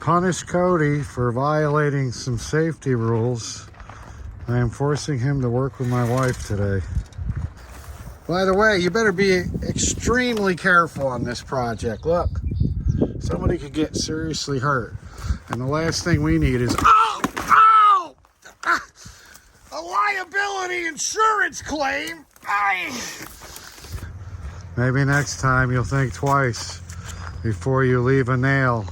punish Kody for violating some safety rules. I am forcing him to work with my wife today. By the way, you better be extremely careful on this project. Look, somebody could get seriously hurt. And the last thing we need is, ow! A liability insurance claim! Maybe next time you'll think twice before you leave a nail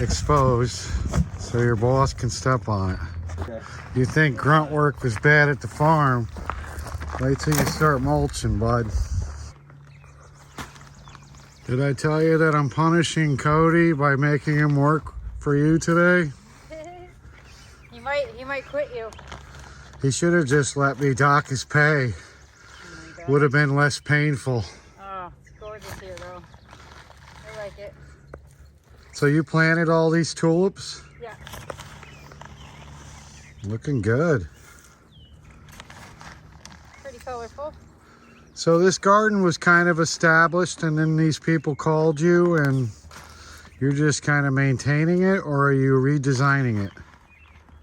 exposed so your boss can step on it. Okay. You think grunt work was bad at the farm, wait till you start mulching, bud. Did I tell you that I'm punishing Kody by making him work for you today? He might quit you. He should have just let me dock his pay. Oh, would have been less painful. oh, it's gorgeous here though. I like it. So you planted all these tulips? Yeah. Looking good. Pretty colorful. So this garden was kind of established and then these people called you and you're just kind of maintaining it, or are you redesigning it?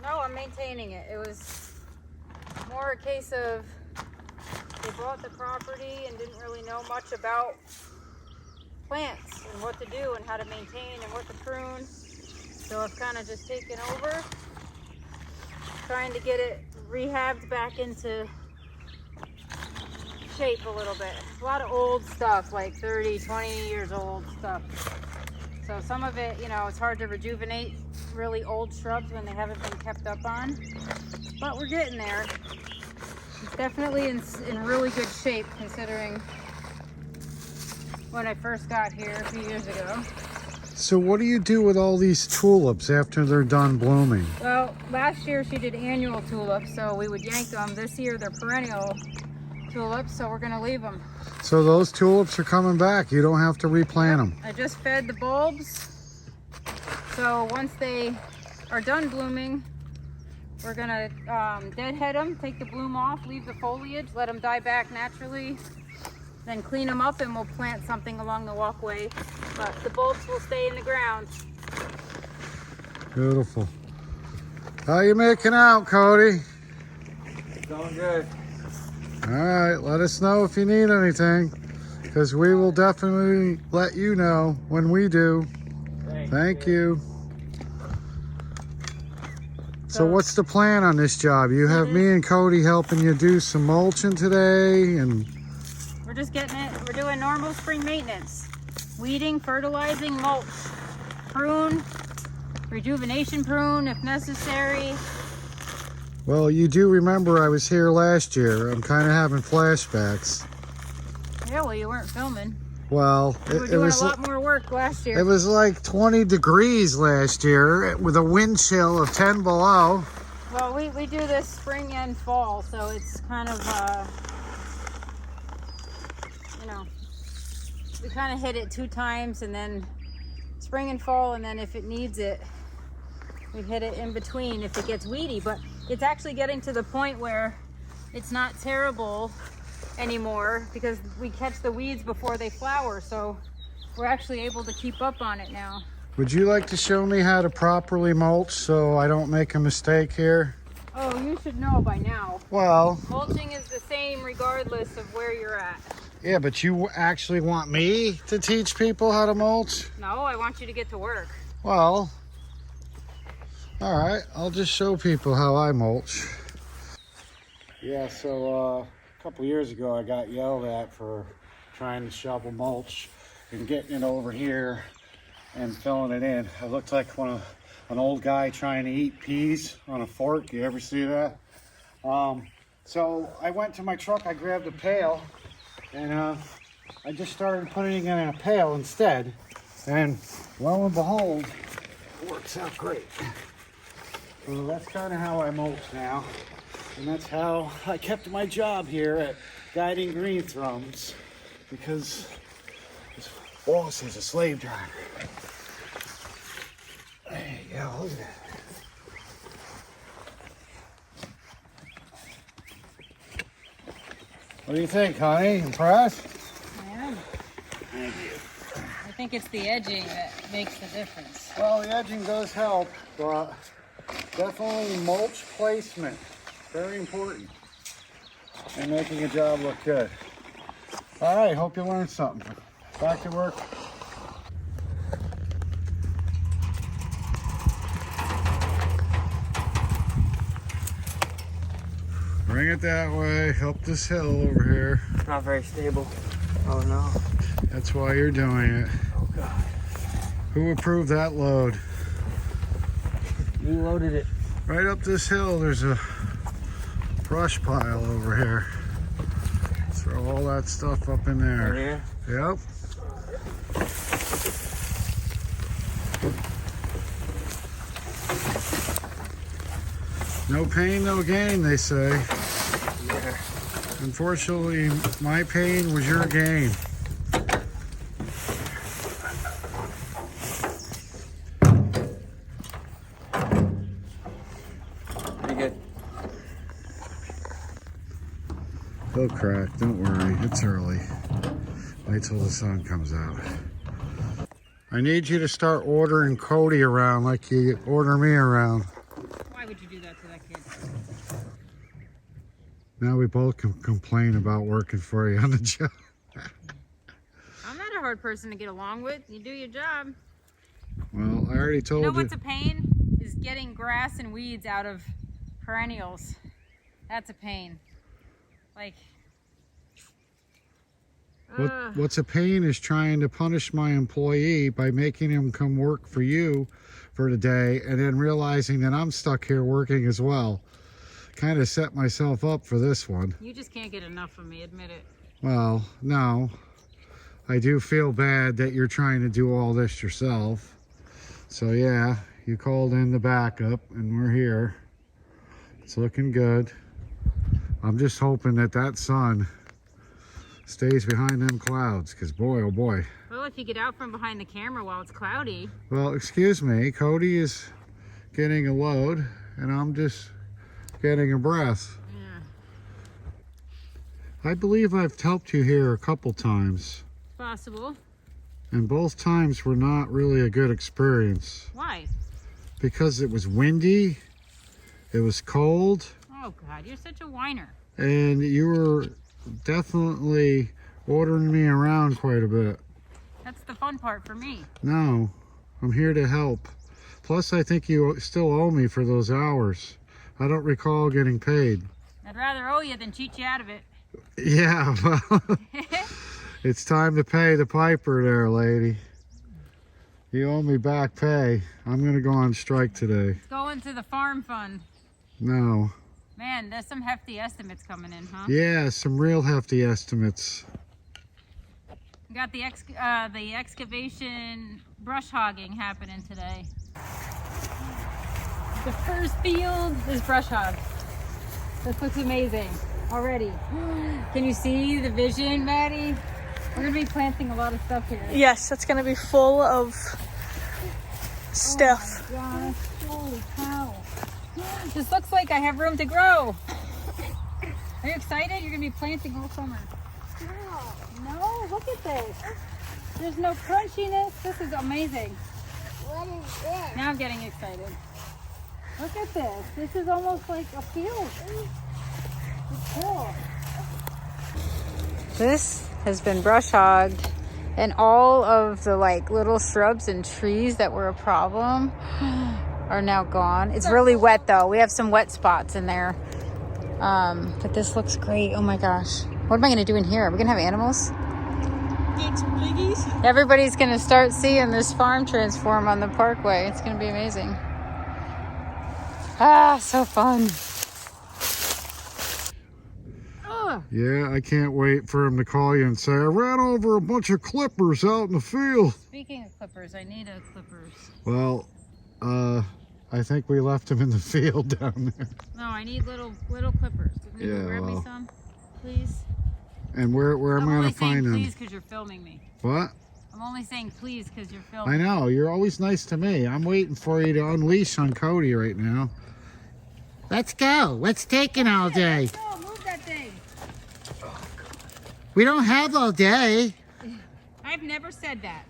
No, I'm maintaining it. It was more a case of they bought the property and didn't really know much about plants and what to do and how to maintain and what to prune. So I've kind of just taken over, trying to get it rehabbed back into shape a little bit. A lot of old stuff, like 30, 20 years old stuff. So some of it, you know, it's hard to rejuvenate really old shrubs when they haven't been kept up on, but we're getting there. It's definitely in really good shape considering when I first got here a few years ago. So what do you do with all these tulips after they're done blooming? Well, last year she did annual tulips, so we would yank them. This year they're perennial tulips, so we're gonna leave them. So those tulips are coming back. You don't have to replant them. I just fed the bulbs. So once they are done blooming, we're gonna deadhead them, take the bloom off, leave the foliage, let them die back naturally, then clean them up and we'll plant something along the walkway. But the bulbs will stay in the ground. Beautiful. How you making out, Kody? Going good. All right, let us know if you need anything, because we will definitely let you know when we do. Thank you. So what's the plan on this job? You have me and Kody helping you do some mulching today, and we're just getting it. We're doing normal spring maintenance. Weeding, fertilizing, mulch, prune, rejuvenation prune if necessary. well, you do remember I was here last year. I'm kind of having flashbacks. Yeah, well, you weren't filming. Well, We were doing a lot more work last year. It was like 20 degrees last year with a wind chill of 10 below. Well, we do this spring and fall, so it's kind of, you know, we kind of hit it 2 times, and then spring and fall, and then if it needs it, we hit it in between if it gets weedy. But it's actually getting to the point where it's not terrible anymore because we catch the weeds before they flower, so we're actually able to keep up on it now. Would you like to show me how to properly mulch so I don't make a mistake here? Oh, you should know by now. Well, Mulching is the same regardless of where you're at. yeah, but you actually want me to teach people how to mulch? No, I want you to get to work. Well, all right, I'll just show people how I mulch. Yeah, so a couple years ago I got yelled at for trying to shovel mulch and getting it over here and filling it in. I looked like an old guy trying to eat peas on a fork. You ever see that? So I went to my truck, I grabbed a pail, and I just started putting it in a pail instead. And lo and behold, it works out great. So that's kind of how I mulch now. And that's how I kept my job here at Guiding Green Thumbs, because this boss is a slave driver. There you go, look at that. What do you think, honey? Impressed? I am. Thank you. I think it's the edging that makes the difference. Well, the edging does help, but definitely mulch placement. Very important. And making a job look good. All right, hope you learned something. Back to work. Bring it that way. Help this hill over here. Not very stable. Oh no. That's why you're doing it. Oh God. Who approved that load? You loaded it. Right up this hill, there's a brush pile over here. Throw all that stuff up in there. Right here? Yep. No pain, no gain, they say. Yeah. Unfortunately, my pain was your gain. Pretty good. They'll crack, don't worry, it's early. Wait till the sun comes out. I need you to start ordering Kody around like you order me around. Why would you do that to that kid? Now we both can complain about working for you on the job. I'm not a hard person to get along with. You do your job. Well, I already told You you. know what's a pain? Is getting grass and weeds out of perennials. That's a pain. Like, What's a pain is trying to punish my employee by making him come work for you for the day and then realizing that I'm stuck here working as well. Kind of set myself up for this one. you just can't get enough of me, admit it. Well, no. I do feel bad that you're trying to do all this yourself. So yeah, you called in the backup and we're here. It's looking good. I'm just hoping that that sun stays behind them clouds, because boy, oh boy. Well, if you get out from behind the camera while it's cloudy. Well, excuse me, Kody is getting a load and I'm just getting a breath. Yeah. I believe I've helped you here a couple times, It's possible. and both times were not really a good experience Why? because it was windy, it was cold, Oh, God, you're such a whiner. and you were definitely ordering me around quite a bit. That's the fun part for me. No, I'm here to help. Plus, I think you still owe me for those hours. I don't recall getting paid. I'd rather owe you than cheat you out of it. Yeah, well, it's time to pay the piper there, lady. You owe me back pay. I'm going to go on strike today. Going to the farm fund. No. Man, there's some hefty estimates coming in, huh? Yeah, some real hefty estimates. We got the excavation brush hogging happening today. The first field is brush hogged. This looks amazing already. Can you see the vision, Maddie? We're gonna be planting a lot of stuff here. Yes, it's gonna be full of stuff. Oh my gosh, holy cow. This looks like I have room to grow. Are you excited? You're gonna be planting all summer. No, look at this. There's no crunchiness. This is amazing. What is this? Now I'm getting excited. Look at this. This is almost like a field. It's cool. This has been brush hogged, and all of the like little shrubs and trees that were a problem are now gone. It's really wet though. We have some wet spots in there. But this looks great. Oh my gosh. What am I gonna do in here? Are we gonna have animals? Get some piggies. Everybody's gonna start seeing this farm transform on the parkway. It's gonna be amazing. Ah, so fun. Oh, Yeah, I can't wait for him to call you and say, I ran over a bunch of clippers out in the field. speaking of clippers, I need a clippers. Well, I think we left him in the field down there. No, I need little clippers. Can you Yeah, grab well. me some, please? And where am I only going to find saying them? please because you're filming me. What? I'm only saying please because you're I filming. know, you're always nice to me. I'm waiting for you to unleash on Kody right now. Let's go. What's taking all day? No, move that thing. We don't have all day. I've never said that.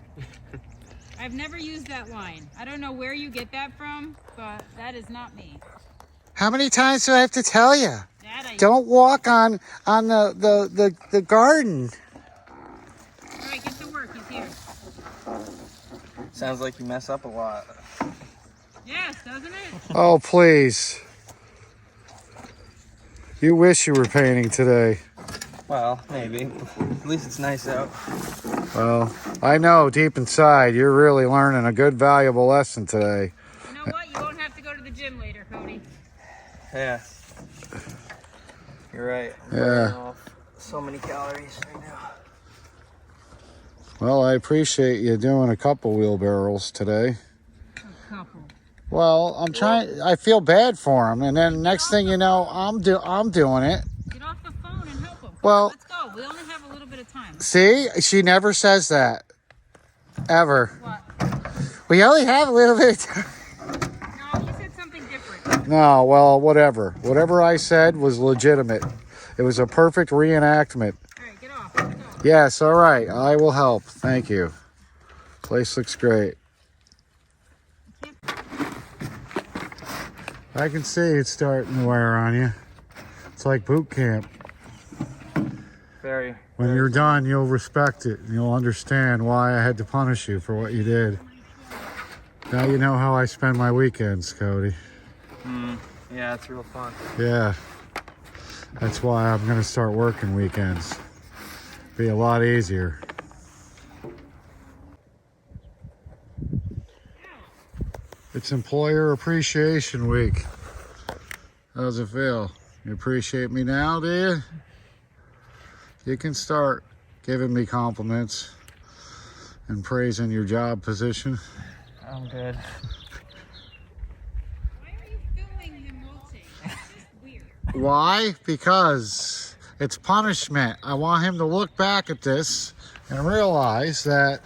I've never used that line. I don't know where you get that from, but that is not me. How many times do I have to tell you? That I Don't walk on the garden. All right, get to work. He's here. Sounds like you mess up a lot. Yes, doesn't it? Oh, please. You wish you were painting today. Well, maybe. At least it's nice out. Well, I know deep inside you're really learning a good, valuable lesson today. You know what? You won't have to go to the gym later, Kody. Yeah. You're right. I'm Yeah. burning off so many calories right now. Well, I appreciate you doing a couple wheelbarrows today. A couple. Well, I'm trying. I feel bad for him, and then next thing you know, I'm doing it. Get off the phone and help him. Come Well- on, let's go. We only have a little bit of time. See, she never says that, ever. What? We only have a little bit of time. No, you said something different. No, well, whatever. Whatever I said was legitimate. It was a perfect reenactment. All right, get off. Let's go. Yes, all right. I will help. Thank you. Place looks great. I can see it's starting to wear on you. It's like boot camp. Very. When you're done, you'll respect it. And you'll understand why I had to punish you for what you did. Now you know how I spend my weekends, Kody. Yeah, it's real fun. Yeah. That's why I'm going to start working weekends. Be a lot easier. It's Employer Appreciation Week. How's it feel? You appreciate me now, do you? You can start giving me compliments and praising your job position. I'm good. Why are you filming him mulching? It's just weird. Why? Because it's punishment. I want him to look back at this and realize that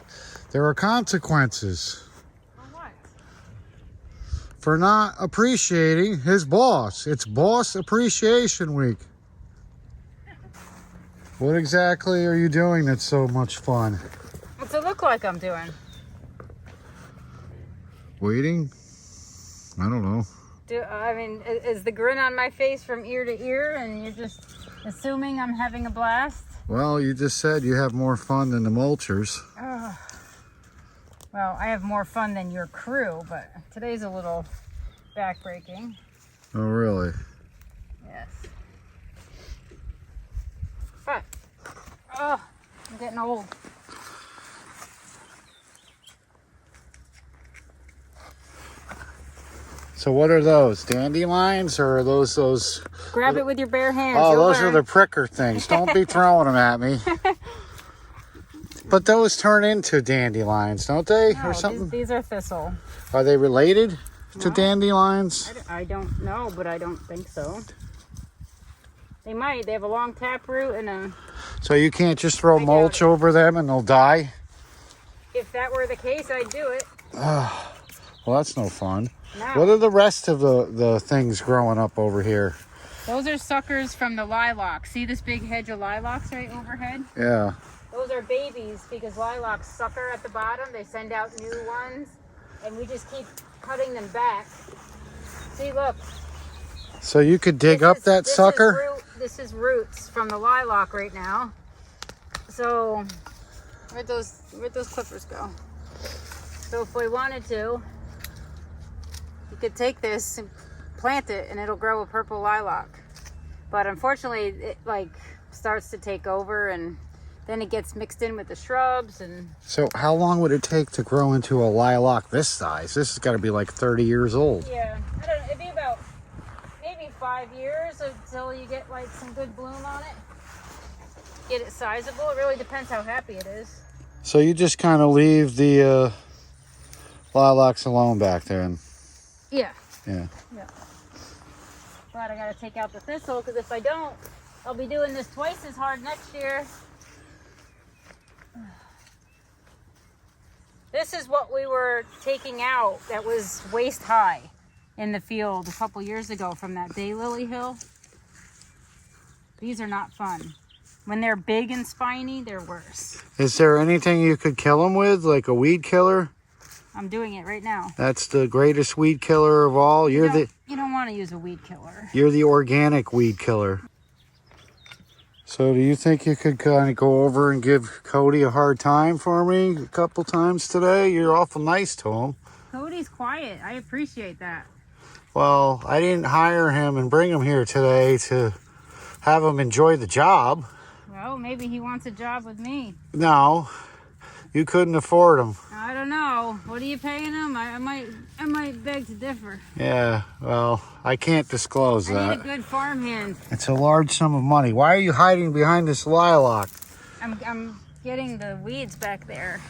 there are consequences For what? for not appreciating his boss. It's Boss Appreciation Week. What exactly are you doing that's so much fun? What's it look like I'm doing? Waiting? I don't know. I mean, is the grin on my face from ear to ear and you're just assuming I'm having a blast? Well, you just said you have more fun than the mulchers. Well, I have more fun than your crew, but today's a little backbreaking. Oh, really? Yes. But, I'm getting old. So what are those? Dandelions or are those? Grab it with your bare hands. Oh, you'll those are learn. the pricker things. Don't be throwing them at me. But those turn into dandelions, don't they? No, Or something? These are thistle. Are they related to No. dandelions? I don't know, but I don't think so. They might. They have a long tap root and a... So you can't just throw I doubt mulch it. over them and they'll die? If that were the case, I'd do it. Well, that's no fun. No. What are the rest of the things growing up over here? Those are suckers from the lilacs. See this big hedge of lilacs right overhead? Yeah. Those are babies because lilacs sucker at the bottom. They send out new ones, and we just keep cutting them back. See, look. So you could dig up that sucker? This is roots from the lilac right now. So, where'd those clippers go? So if we wanted to, you could take this and plant it, and it'll grow a purple lilac. But unfortunately, it like starts to take over, and then it gets mixed in with the shrubs. And So how long would it take to grow into a lilac this size? This has got to be like 30 years old. yeah, I don't know, it'd be about maybe 5 years until you get like some good bloom on it. Get it sizable. It really depends how happy it is. So you just kind of leave the lilacs alone back there. And, Yeah. yeah. But I gotta take out the thistle because if I don't, I'll be doing this twice as hard next year. This is what we were taking out that was waist high in the field a couple years ago from that daylily hill. These are not fun. When they're big and spiny, they're worse. Is there anything you could kill them with, like a weed killer? I'm doing it right now. That's the greatest weed killer of all. You don't want to use a weed killer. You're the organic weed killer. So do you think you could kind of go over and give Kody a hard time for me a couple times today? You're awful nice to him. Cody's quiet. I appreciate that. Well, I didn't hire him and bring him here today to have him enjoy the job. Well, maybe he wants a job with me. No, you couldn't afford him. I don't know. What are you paying him? I might beg to differ. Yeah, well, I can't disclose I need a that. good farmhand. It's a large sum of money. Why are you hiding behind this lilac? I'm getting the weeds back there.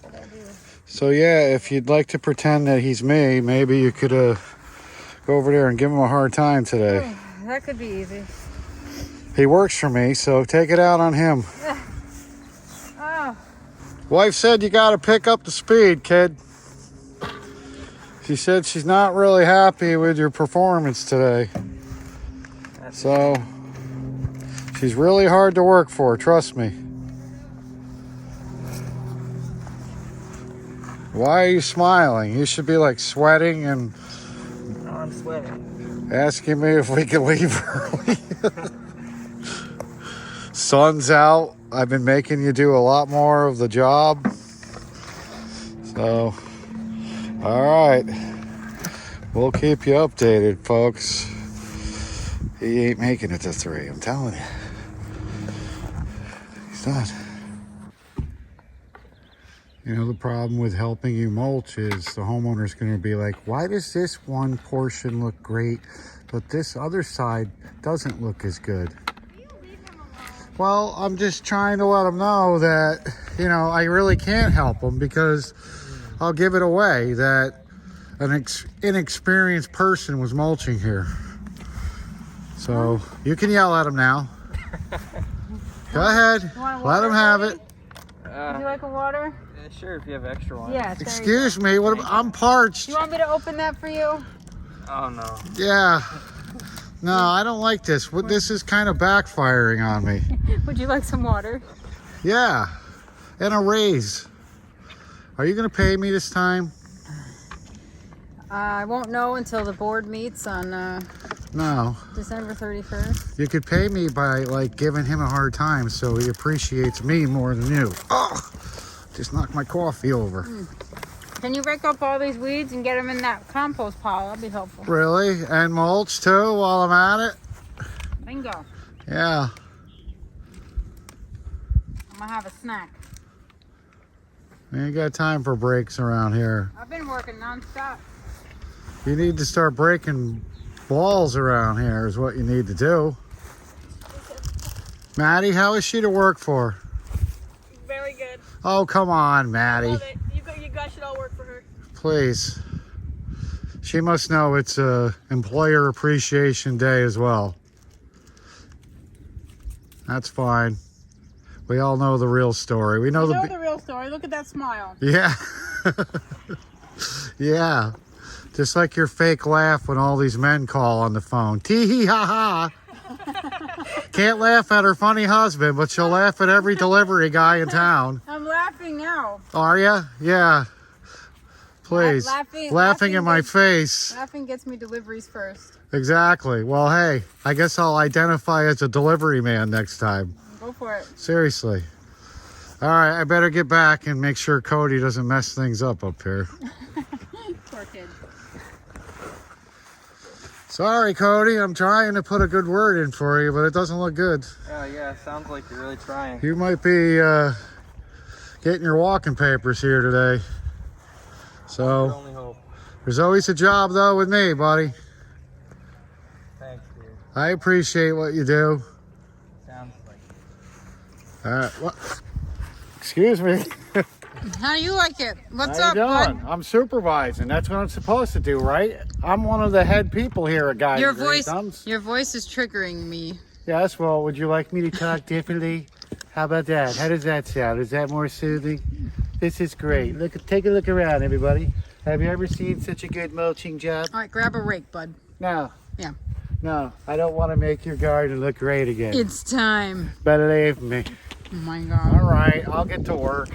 What did I do? So yeah, if you'd like to pretend that he's me, maybe you could go over there and give him a hard time today. Oh, that could be easy. He works for me, so take it out on him. Oh, Wife said you got to pick up the speed, kid. She said she's not really happy with your performance today. So she's really hard to work for, trust me. Why are you smiling? You should be like sweating and No, I'm sweating. asking me if we can leave early. Sun's out. I've been making you do a lot more of the job. So, all right. We'll keep you updated, folks. He ain't making it to 3, I'm telling you. He's not. You know, the problem with helping you mulch is the homeowner's going to be like, why does this one portion look great, but this other side doesn't look as good? Well, I'm just trying to let them know that, you know, I really can't help them because I'll give it away that an inexperienced person was mulching here. So you can yell at them now. Go ahead. Let them have it. would you like a water? Sure, if you have extra ones. Yeah. Excuse me, I'm parched. You want me to open that for you? Oh, no. Yeah. No, I don't like this. This is kind of backfiring on me. Would you like some water? Yeah. And a raise. Are you going to pay me this time? I won't know until the board meets on No. December 31st. You could pay me by, like, giving him a hard time so he appreciates me more than you. Oh, just knocked my coffee over. Can you rake up all these weeds and get them in that compost pile? That'd be helpful. Really? And mulch, too, while I'm at it? Bingo. Yeah. I'm gonna have a snack. We ain't got time for breaks around here. I've been working nonstop. You need to start breaking balls around here is what you need to do. Maddie, how is she to work for? Very good. Oh, come on, Maddie. Love it. You guys should all work for her. Please. She must know it's Employer Appreciation Day as well. That's fine. We all know the real story. We know You know the real story. Look at that smile. Yeah. Yeah. Just like your fake laugh when all these men call on the phone. Tee-hee ha ha. Can't laugh at her funny husband, but she'll laugh at every delivery guy in town. I'm laughing now. Are ya? Yeah. Please. Laughing in my gets- face. Laughing gets me deliveries first. Exactly. Well, hey, I guess I'll identify as a delivery man next time. Go for it. Seriously. All right, I better get back and make sure Kody doesn't mess things up here. Poor kid. Sorry, Kody. I'm trying to put a good word in for you, but it doesn't look good. Oh, yeah, sounds like you're really trying. You might be getting your walking papers here today. Your So only hope. there's always a job, though, with me, buddy. Thanks, dude. I appreciate what you do. Sounds like What? Excuse me. How do you like it? What's How up, you bud? doing? I'm supervising. That's what I'm supposed to do, right? I'm one of the head people here at Guys Your and Green voice, Thumbs. your voice is triggering me. Yes, well, would you like me to talk differently? How about that? How does that sound? Is that more soothing? This is great. Take a look around, everybody. Have you ever seen such a good mulching job? All right, grab a rake, bud. No. Yeah. No, I don't want to make your garden look great again. It's time. Better leave me. Oh my God. All right, I'll get to work.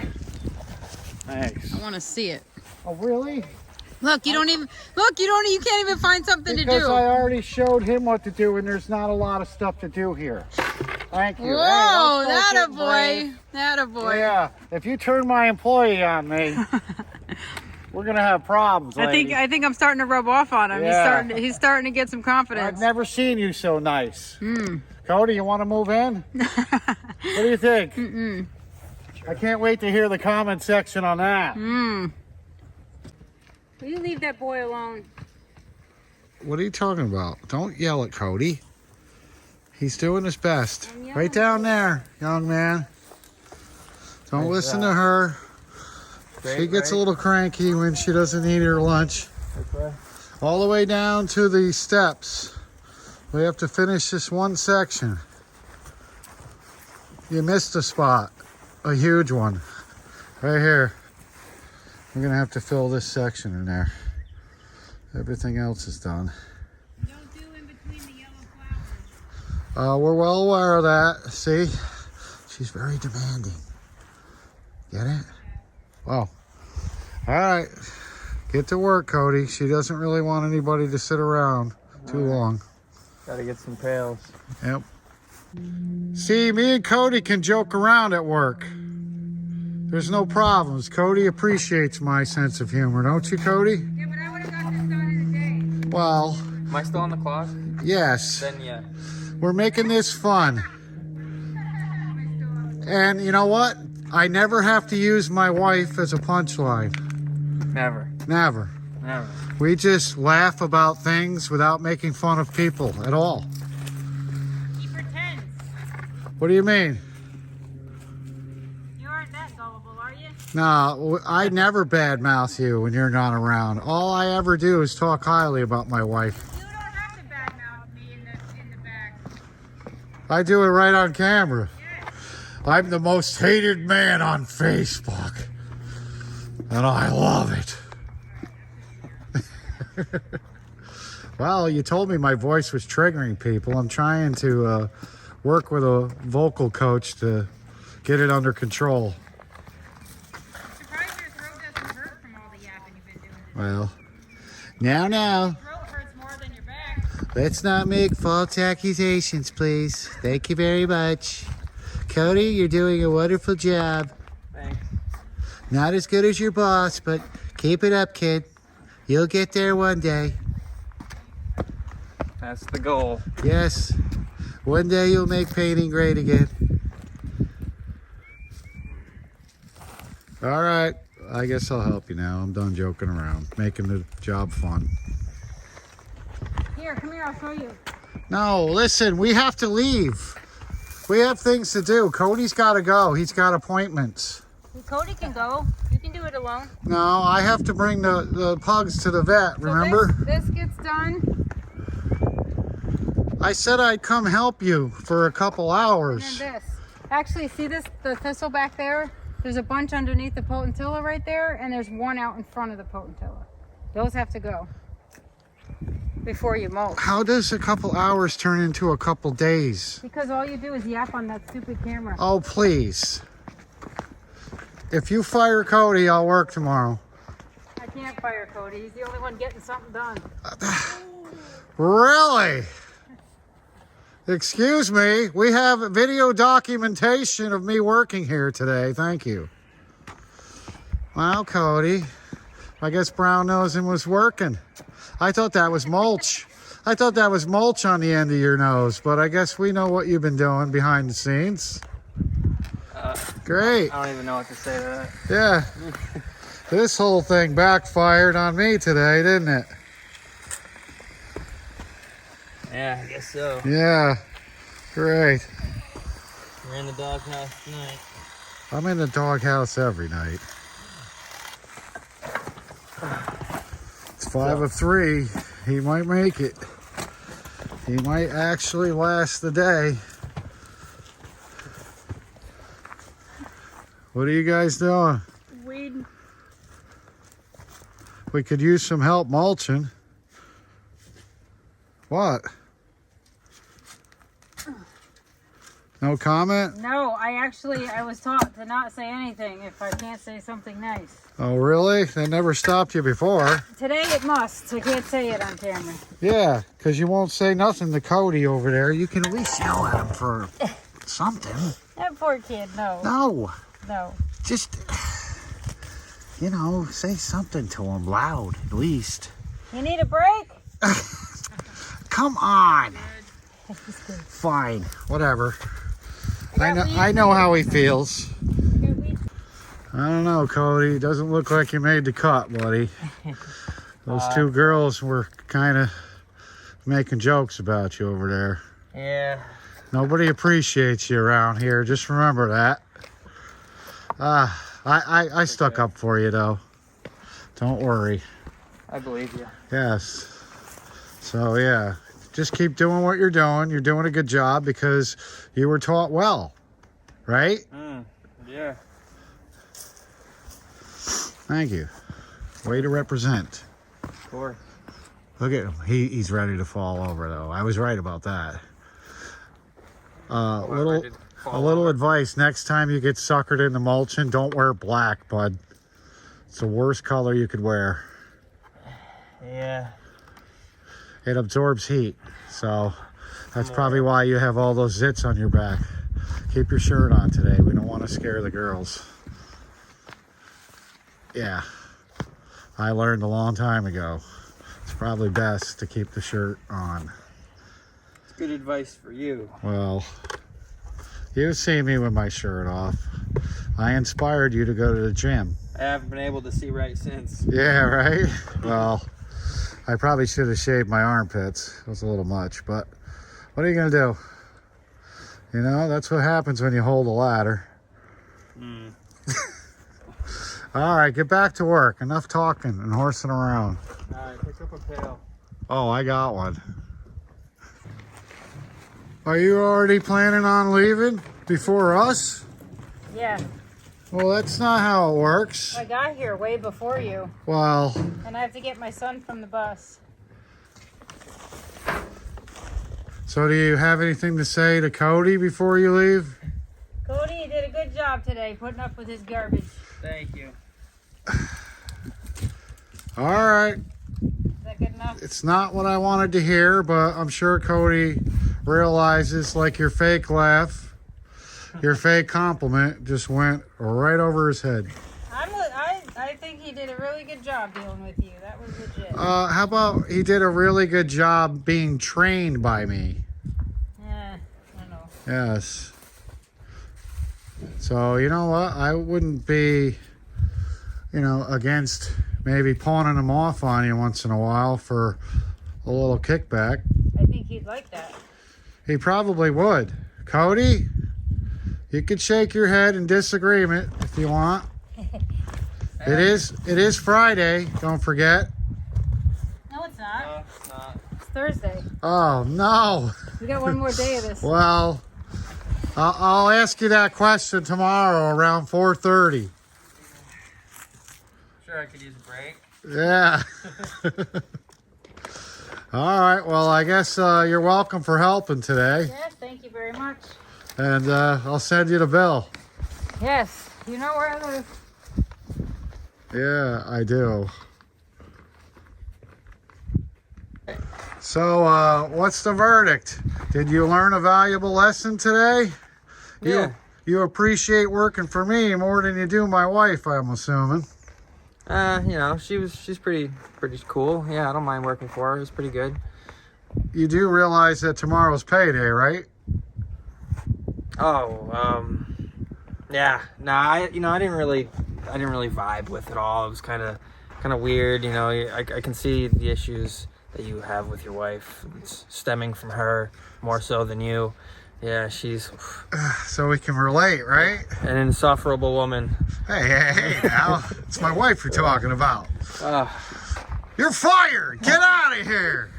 Thanks. I want to see it. Oh, really? Look, you can't even find something to Because do. I already showed him what to do, and there's not a lot of stuff to do here. Thank you. Whoa, Hey, that a boy. That a boy. Yeah, if you turn my employee on me, we're gonna have problems. Lady. I think I'm starting to rub off on him. Yeah. He's starting to get some confidence. I've never seen you so nice. Kody, you want to move in? What do you think? I can't wait to hear the comment section on that. Will you leave that boy alone? What are you talking about? Don't yell at Kody. He's doing his best. Right down there, young man. Don't listen to her. She gets a little cranky when she doesn't eat her lunch. All the way down to the steps. We have to finish this one section. You missed a spot. A huge one. Right here. We're going to have to fill this section in there. Everything else is done. Don't do in between the yellow flowers. We're well aware of that. See? She's very demanding. Get it? Wow. All right. Get to work, Kody. She doesn't really want anybody to sit around too long. Gotta get some pails. Yep. See, me and Kody can joke around at work. There's no problems. Kody appreciates my sense of humor, don't you, Kody? Yeah, but I would have got this done in a day. Well, Am I still on the clock? yes. Then yeah. We're making this fun. And you know what? I never have to use my wife as a punchline. Never. Never. Never. We just laugh about things without making fun of people at all. He pretends. What do you mean? You aren't that gullible, are you? No, I never badmouth you when you're not around. All I ever do is talk highly about my wife. You don't have to badmouth me in the back. I do it right on camera. Yes. I'm the most hated man on Facebook. And I love it. Well, you told me my voice was triggering people. I'm trying to work with a vocal coach to get it under control. I'm surprised your throat doesn't hurt from all the yapping you've been doing. Well, now. Your throat hurts more than your back. Let's not make false accusations, please. Thank you very much. Kody, you're doing a wonderful job. Thanks. Not as good as your boss, but keep it up, kid. You'll get there one day. That's the goal. Yes. One day you'll make painting great again. All right. I guess I'll help you now. I'm done joking around, making the job fun. Here, come here, I'll show you. No, listen, we have to leave. We have things to do. Cody's got to go. He's got appointments. Kody can go. You can do it alone. No, I have to bring the pugs to the vet, remember? So this gets done. I said I'd come help you for a couple hours. And then this. Actually, see the thistle back there? There's a bunch underneath the potentilla right there, and there's one out in front of the potentilla. Those have to go before you mulch. How does a couple hours turn into a couple days? Because all you do is yap on that stupid camera. Oh, please. If you fire Kody, I'll work tomorrow. I can't fire Kody. He's the only one getting something done. Really? Excuse me. We have video documentation of me working here today. Thank you. Well, Kody, I guess brown nosing was working. I thought that was mulch. I thought that was mulch on the end of your nose, but I guess we know what you've been doing behind the scenes. Great. I don't even know what to say to that. Yeah. This whole thing backfired on me today, didn't it? Yeah, I guess so. Yeah. Great. We're in the doghouse tonight. I'm in the doghouse every night. It's 5 of 3. He might make it. He might actually last the day. What are you guys doing? Weed. We could use some help mulching. What? No comment? No, I was taught to not say anything if I can't say something nice. Oh, really? They never stopped you before. Today it must. I can't say it on camera. Yeah, because you won't say nothing to Kody over there. You can at least yell at him for something. That poor kid, no. No, just, you know, say something to him loud, at least. You need a break? Come on. Fine, whatever. I know how he feels. I don't know, Kody. Doesn't look like you made the cut, buddy. Those two girls were kind of making jokes about you over there. Yeah. Nobody appreciates you around here. Just remember that. I stuck up for you, though. Don't worry. I believe you. Yes. So, yeah. Just keep doing what you're doing. You're doing a good job because you were taught well. Right? Yeah. Thank you. Way to represent. Of course. Look at him. He's ready to fall over, though. I was right about that. A little advice. Next time you get suckered into mulching, don't wear black, bud. It's the worst color you could wear. Yeah. It absorbs heat. So that's probably why you have all those zits on your back. Keep your shirt on today. We don't want to scare the girls. Yeah. I learned a long time ago. It's probably best to keep the shirt on. It's good advice for you. Well, you see me with my shirt off. I inspired you to go to the gym. I haven't been able to see right since. Yeah, right? Well, I probably should have shaved my armpits. It was a little much, but what are you going to do? You know, that's what happens when you hold a ladder. All right, get back to work. Enough talking and horsing around. All right, pick up a pail. Oh, I got one. Are you already planning on leaving before us? Yeah. Well, that's not how it works. I got here way before you. Well, And I have to get my son from the bus. so do you have anything to say to Kody before you leave? Kody, you did a good job today putting up with his garbage. Thank you. All right. Is that good enough? It's not what I wanted to hear, but I'm sure Kody realizes, like, your fake laugh, your fake compliment just went right over his head. I think he did a really good job dealing with you. That was legit. How about he did a really good job being trained by me? Yeah, I know. Yes. So, you know what? I wouldn't be, against maybe pawning him off on you once in a while for a little kickback. I think he'd like that. He probably would. Kody, you could shake your head in disagreement if you want. It is Friday, don't forget. No, it's not. No, it's not. It's Thursday. Oh, no. We got one more day of this. Well, I'll ask you that question tomorrow around 4:30. Sure, I could use a break. Yeah. All right. Well, I guess you're welcome for helping today. Yes, thank you very much. And I'll send you the bill. Yes, you know where I live. Yeah, I do. So, what's the verdict? Did you learn a valuable lesson today? Yeah. You appreciate working for me more than you do my wife, I'm assuming. She's pretty cool. Yeah, I don't mind working for her. It's pretty good. You do realize that tomorrow's payday, right? Oh, yeah. Nah, I didn't really vibe with it all. It was kind of weird. I can see the issues that you have with your wife. It's stemming from her more so than you. Yeah, she's So we can relate, right? an insufferable woman. Hey, now. It's my wife you're talking about. Uh, You're fired! Get out of here!